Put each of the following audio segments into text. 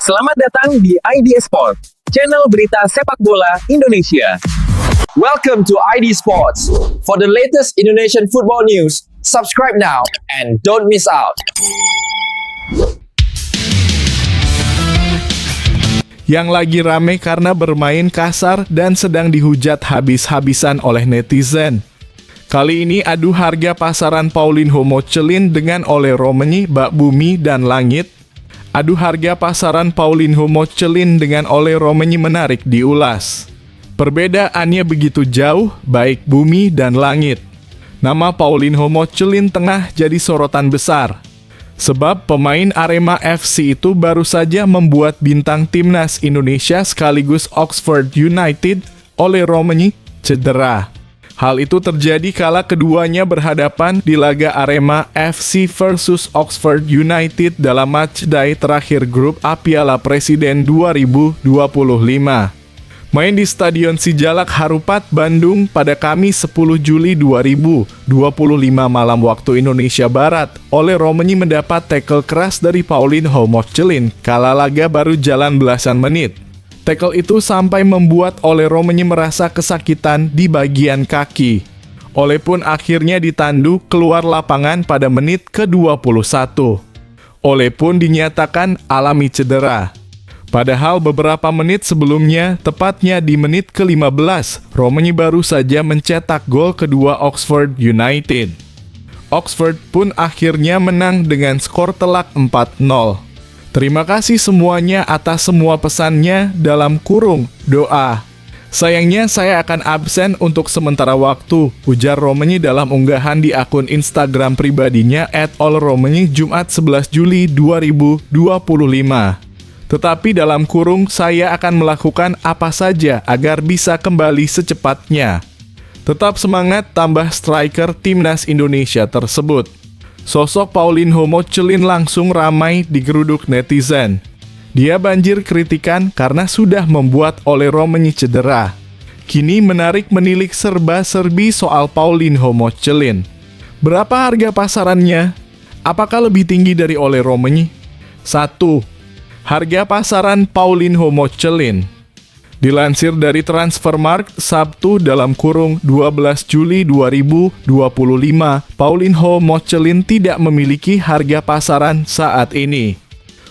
Selamat datang di ID Sport, channel berita sepak bola Indonesia. Welcome to ID Sports. For the latest Indonesian football news, subscribe now and don't miss out. Yang lagi rame karena bermain kasar dan sedang dihujat habis-habisan oleh netizen. Kali ini adu harga pasaran Paulinho Mochelin dengan Ole Romanyi, Bak Bumi, dan Langit. Adu harga pasaran Paulinho Mochelin dengan Ole Romanyi menarik diulas. Perbedaannya begitu jauh, baik bumi dan langit. Nama Paulinho Mochelin tengah jadi sorotan besar. Sebab pemain Arema FC itu baru saja membuat bintang timnas Indonesia sekaligus Oxford United, Ole Romanyi, cedera. Hal itu terjadi kala keduanya berhadapan di laga Arema FC versus Oxford United dalam matchday terakhir grup A Piala Presiden 2025. Main di Stadion Sijalak Harupat, Bandung pada Kamis 10 Juli 2025 malam waktu Indonesia Barat. Ole Romanyi mendapat tackle keras dari Paulinho Mochelin kala laga baru jalan belasan menit. Tackle itu sampai membuat Ole Romanyi merasa kesakitan di bagian kaki. Ole pun akhirnya ditandu keluar lapangan pada menit ke-21. Ole pun dinyatakan alami cedera. Padahal beberapa menit sebelumnya, tepatnya di menit ke-15, Romanyi baru saja mencetak gol kedua Oxford United. Oxford pun akhirnya menang dengan skor telak 4-0. Terima kasih semuanya atas semua pesannya dalam kurung doa. Sayangnya saya akan absen untuk sementara waktu, ujar Romanyi dalam unggahan di akun Instagram pribadinya @olromanyi Jumat 11 Juli 2025. Tetapi dalam kurung saya akan melakukan apa saja agar bisa kembali secepatnya. Tetap semangat, tambah striker timnas Indonesia tersebut. Sosok Paulinho Mochelin langsung ramai digeruduk netizen. Dia banjir kritikan karena sudah membuat Ole Romanyi cedera. Kini menarik menilik serba-serbi soal Paulinho Mochelin. Berapa harga pasarannya? Apakah lebih tinggi dari Ole Romanyi? 1. Harga pasaran Paulinho Mochelin. Dilansir dari Transfermarkt Sabtu dalam kurung 12 Juli 2025, Paulinho Mochelin tidak memiliki harga pasaran saat ini.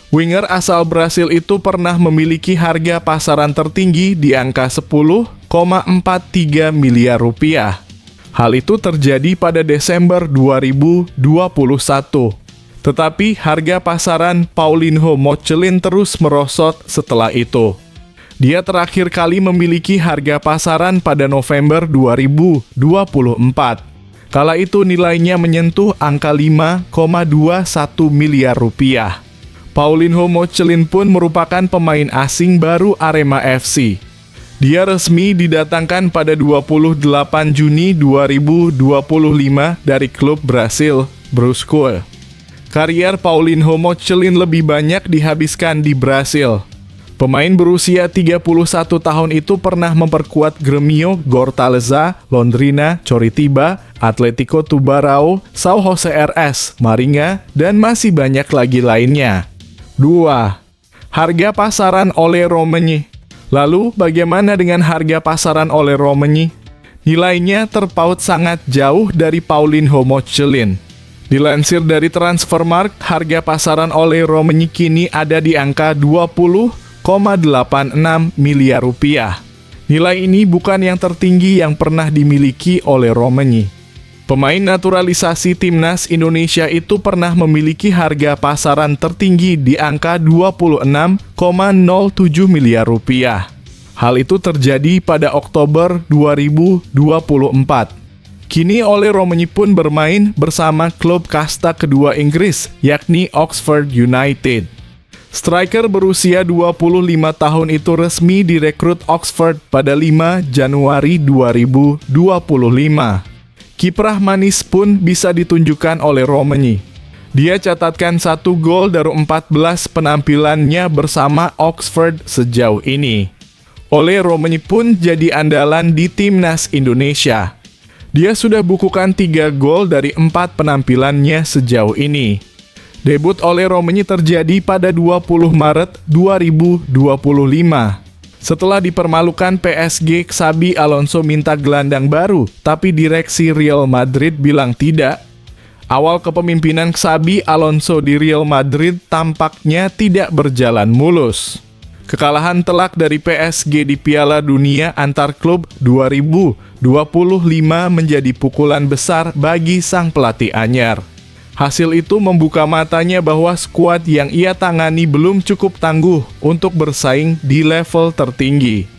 Winger asal Brasil itu pernah memiliki harga pasaran tertinggi di angka 10,43 miliar rupiah. Hal itu terjadi pada Desember 2021. Tetapi harga pasaran Paulinho Mochelin terus merosot setelah itu. Dia terakhir kali memiliki harga pasaran pada November 2024. Kala itu nilainya menyentuh angka 5,21 miliar rupiah. Paulinho Mochelin pun merupakan pemain asing baru Arema FC. Dia resmi didatangkan pada 28 Juni 2025 dari klub Brasil, Brusque. Karier Paulinho Mochelin lebih banyak dihabiskan di Brasil. Pemain berusia 31 tahun itu pernah memperkuat Grêmio, Fortaleza, Londrina, Coritiba, Atlético Tubarão, São José RS, Maringa, dan masih banyak lagi lainnya. 2. Harga pasaran Ole Romanyi. Lalu bagaimana dengan harga pasaran Ole Romanyi? Nilainya terpaut sangat jauh dari Paulinho Mochelin. Dilansir dari Transfermarkt, harga pasaran Ole Romanyi kini ada di angka 20,86 miliar rupiah. Nilai ini bukan yang tertinggi yang pernah dimiliki oleh Romanyi. Pemain naturalisasi timnas Indonesia itu pernah memiliki harga pasaran tertinggi di angka 26,07 miliar rupiah. Hal itu terjadi pada Oktober 2024. Kini Ole Romanyi pun bermain bersama klub kasta kedua Inggris, yakni Oxford United. Striker berusia 25 tahun itu resmi direkrut Oxford pada 5 Januari 2025. Kiprah manis pun bisa ditunjukkan oleh Romanyi. Dia catatkan 1 gol dari 14 penampilannya bersama Oxford sejauh ini. Ole Romanyi pun jadi andalan di timnas Indonesia. Dia sudah bukukan 3 gol dari 4 penampilannya sejauh ini. Debut Ole Romeni terjadi pada 20 Maret 2025. Setelah dipermalukan PSG, Xabi Alonso minta gelandang baru, tapi direksi Real Madrid bilang tidak. Awal kepemimpinan Xabi Alonso di Real Madrid tampaknya tidak berjalan mulus. Kekalahan telak dari PSG di Piala Dunia antar klub 2025 menjadi pukulan besar bagi sang pelatih anyar. Hasil itu membuka matanya bahwa skuad yang ia tangani belum cukup tangguh untuk bersaing di level tertinggi.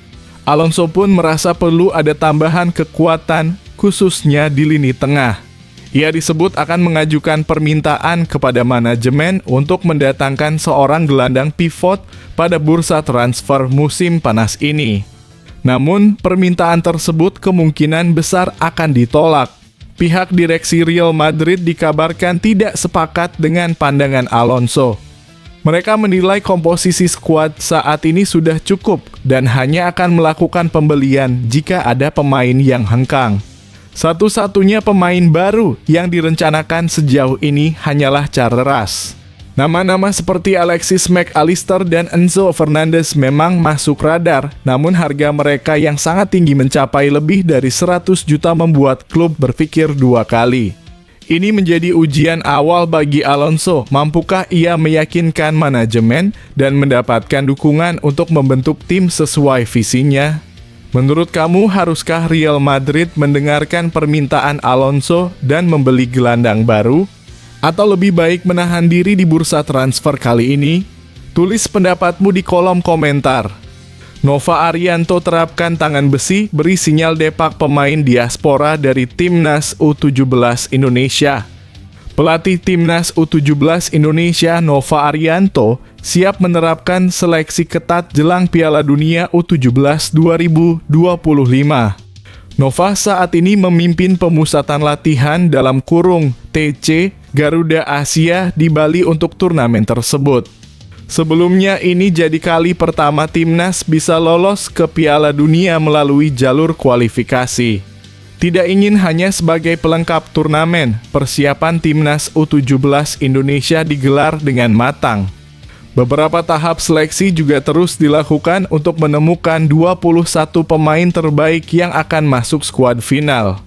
Alonso pun merasa perlu ada tambahan kekuatan, khususnya di lini tengah. Ia disebut akan mengajukan permintaan kepada manajemen untuk mendatangkan seorang gelandang pivot pada bursa transfer musim panas ini. Namun, permintaan tersebut kemungkinan besar akan ditolak. Pihak direksi Real Madrid dikabarkan tidak sepakat dengan pandangan Alonso. Mereka menilai komposisi skuad saat ini sudah cukup dan hanya akan melakukan pembelian jika ada pemain yang hengkang. Satu-satunya pemain baru yang direncanakan sejauh ini hanyalah Carreras. Nama-nama seperti Alexis Mac Allister dan Enzo Fernandez memang masuk radar, namun harga mereka yang sangat tinggi mencapai lebih dari 100 juta membuat klub berpikir dua kali. Ini menjadi ujian awal bagi Alonso, mampukah ia meyakinkan manajemen dan mendapatkan dukungan untuk membentuk tim sesuai visinya? Menurut kamu, haruskah Real Madrid mendengarkan permintaan Alonso dan membeli gelandang baru? Atau lebih baik menahan diri di bursa transfer kali ini? Tulis pendapatmu di kolom komentar. Nova Arianto terapkan tangan besi, beri sinyal depak pemain diaspora dari Timnas U17 Indonesia. Pelatih Timnas U17 Indonesia Nova Arianto siap menerapkan seleksi ketat jelang Piala Dunia U17 2025. Nova saat ini memimpin pemusatan latihan dalam kurung TC Garuda Asia di Bali untuk turnamen tersebut. Sebelumnya ini jadi kali pertama Timnas bisa lolos ke Piala Dunia melalui jalur kualifikasi. Tidak ingin hanya sebagai pelengkap turnamen, persiapan Timnas U17 Indonesia digelar dengan matang. Beberapa tahap seleksi juga terus dilakukan untuk menemukan 21 pemain terbaik yang akan masuk skuad final.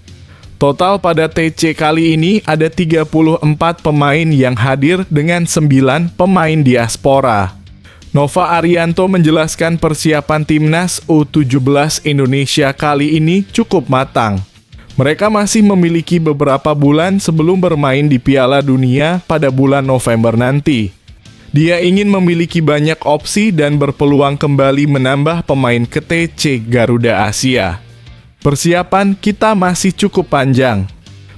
Total pada TC kali ini ada 34 pemain yang hadir dengan 9 pemain diaspora. Nova Arianto menjelaskan persiapan Timnas U17 Indonesia kali ini cukup matang. Mereka masih memiliki beberapa bulan sebelum bermain di Piala Dunia pada bulan November nanti. Dia ingin memiliki banyak opsi dan berpeluang kembali menambah pemain ke TC Garuda Asia. Persiapan kita masih cukup panjang.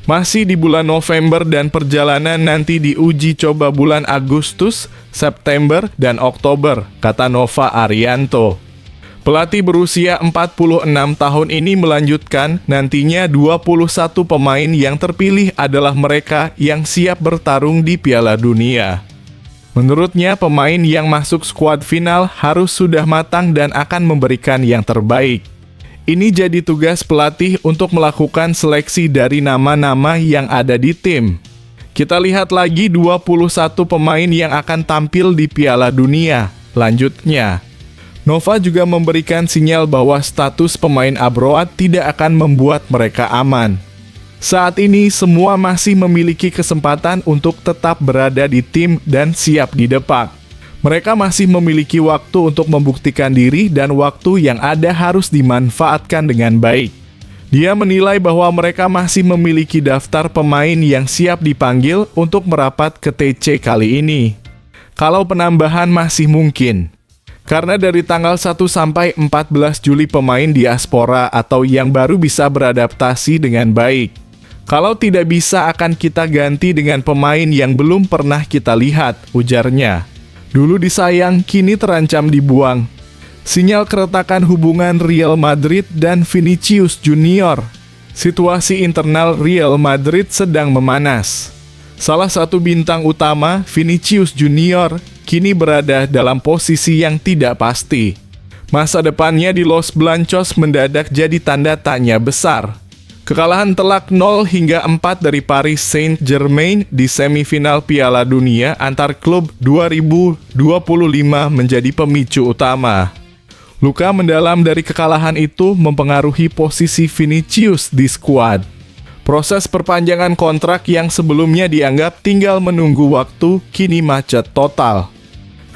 Masih di bulan November dan perjalanan nanti diuji coba bulan Agustus, September, dan Oktober, kata Nova Arianto. Pelatih berusia 46 tahun ini melanjutkan, nantinya 21 pemain yang terpilih adalah mereka yang siap bertarung di Piala Dunia. Menurutnya, pemain yang masuk skuad final harus sudah matang dan akan memberikan yang terbaik. Ini jadi tugas pelatih untuk melakukan seleksi dari nama-nama yang ada di tim. Kita lihat lagi 21 pemain yang akan tampil di Piala Dunia. Lanjutnya, Nova juga memberikan sinyal bahwa status pemain abroad tidak akan membuat mereka aman. Saat ini semua masih memiliki kesempatan untuk tetap berada di tim dan siap didepak. Mereka masih memiliki waktu untuk membuktikan diri dan waktu yang ada harus dimanfaatkan dengan baik. Dia menilai bahwa mereka masih memiliki daftar pemain yang siap dipanggil untuk merapat ke TC kali ini. Kalau penambahan masih mungkin. Karena dari tanggal 1 sampai 14 Juli pemain diaspora atau yang baru bisa beradaptasi dengan baik. Kalau tidak bisa akan kita ganti dengan pemain yang belum pernah kita lihat, ujarnya. Dulu disayang, kini terancam dibuang. Sinyal keretakan hubungan Real Madrid dan Vinicius Junior. Situasi internal Real Madrid sedang memanas. Salah satu bintang utama, Vinicius Junior, kini berada dalam posisi yang tidak pasti. Masa depannya di Los Blancos mendadak jadi tanda tanya besar. Kekalahan telak 0-4 dari Paris Saint-Germain di semifinal Piala Dunia antar klub 2025 menjadi pemicu utama. Luka mendalam dari kekalahan itu mempengaruhi posisi Vinicius di skuad. Proses perpanjangan kontrak yang sebelumnya dianggap tinggal menunggu waktu kini macet total.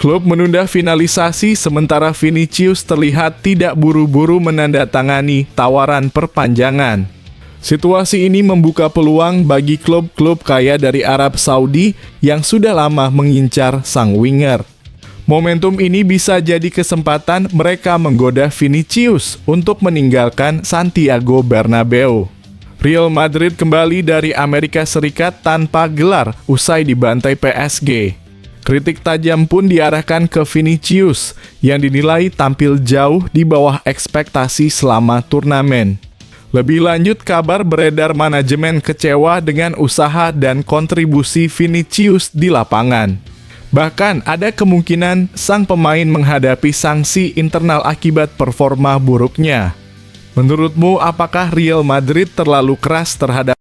Klub menunda finalisasi sementara Vinicius terlihat tidak buru-buru menandatangani tawaran perpanjangan. Situasi ini membuka peluang bagi klub-klub kaya dari Arab Saudi yang sudah lama mengincar sang winger. Momentum ini bisa jadi kesempatan mereka menggoda Vinicius untuk meninggalkan Santiago Bernabeu. Real Madrid kembali dari Amerika Serikat tanpa gelar usai dibantai PSG. Kritik tajam pun diarahkan ke Vinicius yang dinilai tampil jauh di bawah ekspektasi selama turnamen. Lebih lanjut, kabar beredar manajemen kecewa dengan usaha dan kontribusi Vinicius di lapangan. Bahkan ada kemungkinan sang pemain menghadapi sanksi internal akibat performa buruknya. Menurutmu, apakah Real Madrid terlalu keras terhadap